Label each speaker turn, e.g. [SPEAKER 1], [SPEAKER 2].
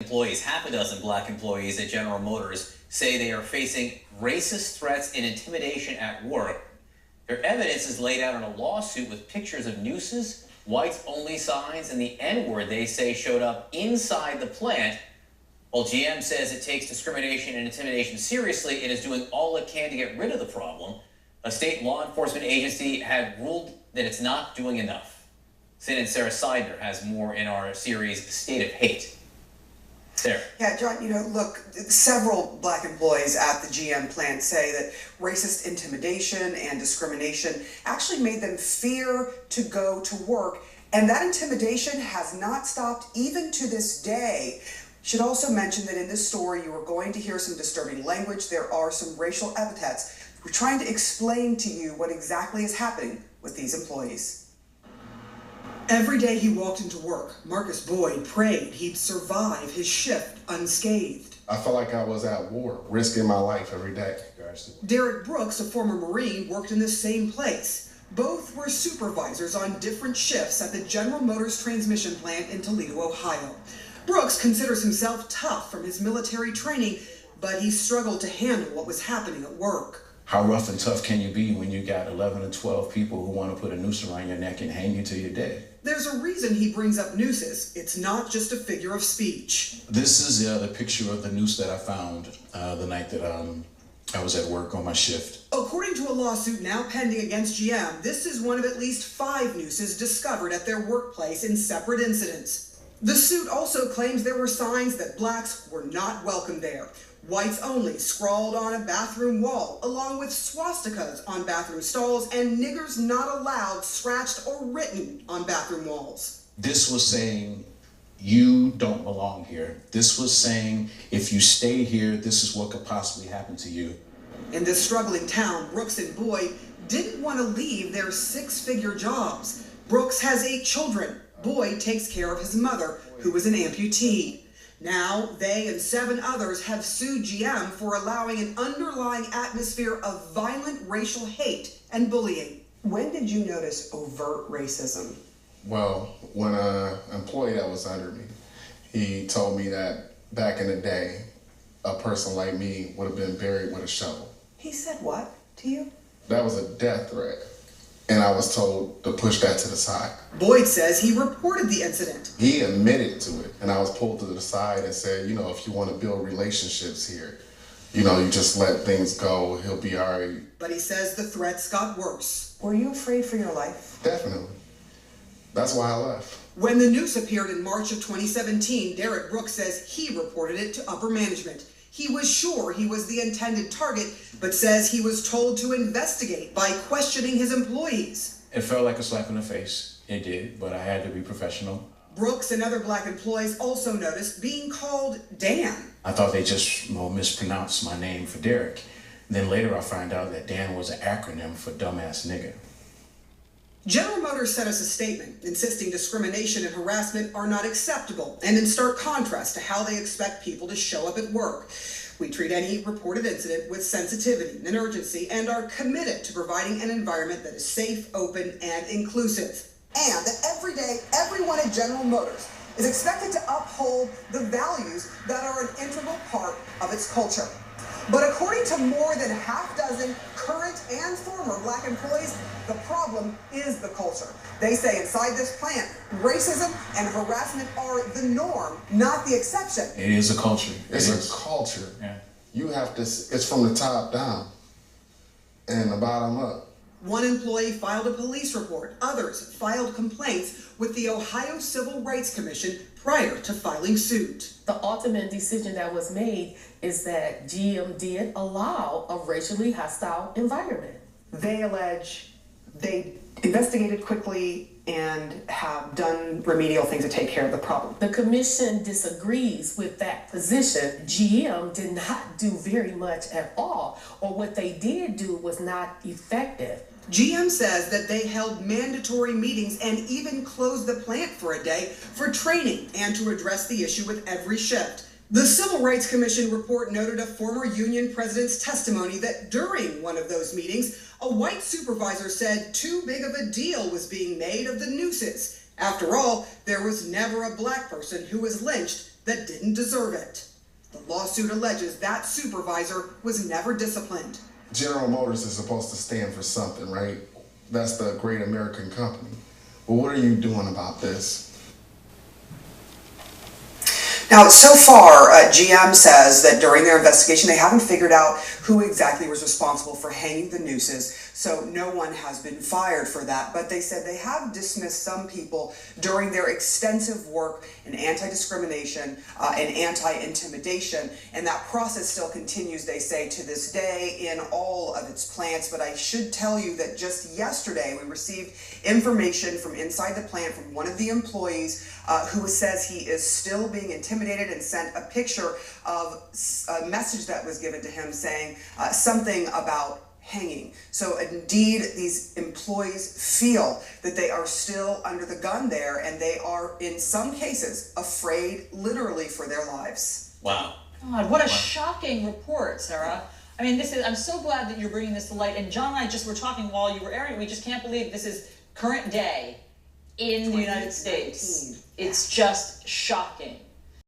[SPEAKER 1] Employees, half a dozen black employees at General Motors, say they are facing racist threats and intimidation at work. Their evidence is laid out in a lawsuit with pictures of nooses, whites-only signs, and the N-word they say showed up inside the plant. While GM says it takes discrimination and intimidation seriously and is doing all it can to get rid of the problem, a state law enforcement agency had ruled that it's not doing enough. Senator Sarah Seidner has more in our series, State of Hate. There.
[SPEAKER 2] Yeah, John, look, several black employees at the GM plant say that racist intimidation and discrimination actually made them fear to go to work. And that intimidation has not stopped even to this day. Should also mention that in this story, you are going to hear some disturbing language. There are some racial epithets. We're trying to explain to you what exactly is happening with these employees. Every day he walked into work, Marcus Boyd prayed he'd survive his shift unscathed.
[SPEAKER 3] I felt like I was at war, risking my life every day.
[SPEAKER 2] Derek Brooks, a former Marine, worked in the same place. Both were supervisors on different shifts at the General Motors transmission plant in Toledo, Ohio. Brooks considers himself tough from his military training, but he struggled to handle what was happening at work.
[SPEAKER 4] How rough and tough can you be when you got 11 or 12 people who want to put a noose around your neck and hang you till you're dead?
[SPEAKER 2] There's a reason he brings up nooses. It's not just a figure of speech.
[SPEAKER 4] This is the picture of the noose that I found the night that I was at work on my shift.
[SPEAKER 2] According to a lawsuit now pending against GM, this is one of at least 5 nooses discovered at their workplace in separate incidents. The suit also claims there were signs that blacks were not welcome there. Whites only scrawled on a bathroom wall, along with swastikas on bathroom stalls and niggers not allowed scratched or written on bathroom walls.
[SPEAKER 4] This was saying, you don't belong here. This was saying, if you stay here, this is what could possibly happen to you.
[SPEAKER 2] In this struggling town, Brooks and Boyd didn't want to leave their 6-figure jobs. Brooks has 8 children. Boyd takes care of his mother, who was an amputee. Now, they and 7 others have sued GM for allowing an underlying atmosphere of violent racial hate and bullying. When did you notice overt racism?
[SPEAKER 3] Well, when an employee that was under me, he told me that back in the day, a person like me would have been buried with a shovel.
[SPEAKER 2] He said what to you?
[SPEAKER 3] That was a death threat. And I was told to push that to the side.
[SPEAKER 2] Boyd says he reported the incident.
[SPEAKER 3] He admitted to it, and I was pulled to the side and said, if you want to build relationships here, you just let things go, he'll be all right.
[SPEAKER 2] But he says the threats got worse. Were you afraid for your life?
[SPEAKER 3] Definitely. That's why I left.
[SPEAKER 2] When the noose appeared in March of 2017, Derek Brooks says he reported it to upper management. He was sure he was the intended target, but says he was told to investigate by questioning his employees.
[SPEAKER 4] It felt like a slap in the face. It did, but I had to be professional.
[SPEAKER 2] Brooks and other black employees also noticed being called Dan.
[SPEAKER 4] I thought they just mispronounced my name for Derek. Then later I found out that Dan was an acronym for dumbass nigger.
[SPEAKER 2] General Motors sent us a statement insisting discrimination and harassment are not acceptable and in stark contrast to how they expect people to show up at work. We treat any reported incident with sensitivity and urgency and are committed to providing an environment that is safe, open, and inclusive. And that every day, everyone at General Motors is expected to uphold the values that are an integral part of its culture. But according to more than half dozen current and former black employees, the problem is the culture. They say inside this plant, racism and harassment are the norm, not the exception.
[SPEAKER 4] It is a culture.
[SPEAKER 3] It's a culture.
[SPEAKER 4] Yeah.
[SPEAKER 3] You have to, it's from the top down and the bottom up.
[SPEAKER 2] One employee filed a police report. Others filed complaints with the Ohio Civil Rights Commission prior to filing suit.
[SPEAKER 5] The ultimate decision that was made is that GM did allow a racially hostile environment.
[SPEAKER 2] They allege they investigated quickly and have done remedial things to take care of the problem.
[SPEAKER 5] The commission disagrees with that position. GM did not do very much at all, or what they did do was not effective.
[SPEAKER 2] GM says that they held mandatory meetings and even closed the plant for a day for training and to address the issue with every shift. The Civil Rights Commission report noted a former union president's testimony that during one of those meetings, a white supervisor said too big of a deal was being made of the nooses. After all, there was never a black person who was lynched that didn't deserve it. The lawsuit alleges that supervisor was never disciplined.
[SPEAKER 3] General Motors is supposed to stand for something, right? That's the great American company. Well, what are you doing about this?
[SPEAKER 2] Now, so far, GM says that during their investigation, they haven't figured out who exactly was responsible for hanging the nooses, so no one has been fired for that. But they said they have dismissed some people during their extensive work in anti-discrimination and anti-intimidation, and that process still continues, they say, to this day in all of its plants. But I should tell you that just yesterday, we received information from inside the plant from one of the employees who says he is still being intimidated, and sent a picture of a message that was given to him saying something about hanging. So indeed, these employees feel that they are still under the gun there, and they are in some cases afraid literally for their lives.
[SPEAKER 1] Wow.
[SPEAKER 6] God, what a shocking report, Sarah. I mean, I'm so glad that you're bringing this to light. And John and I just were talking while you were airing it. We just can't believe this is current day in the United States. It's just shocking.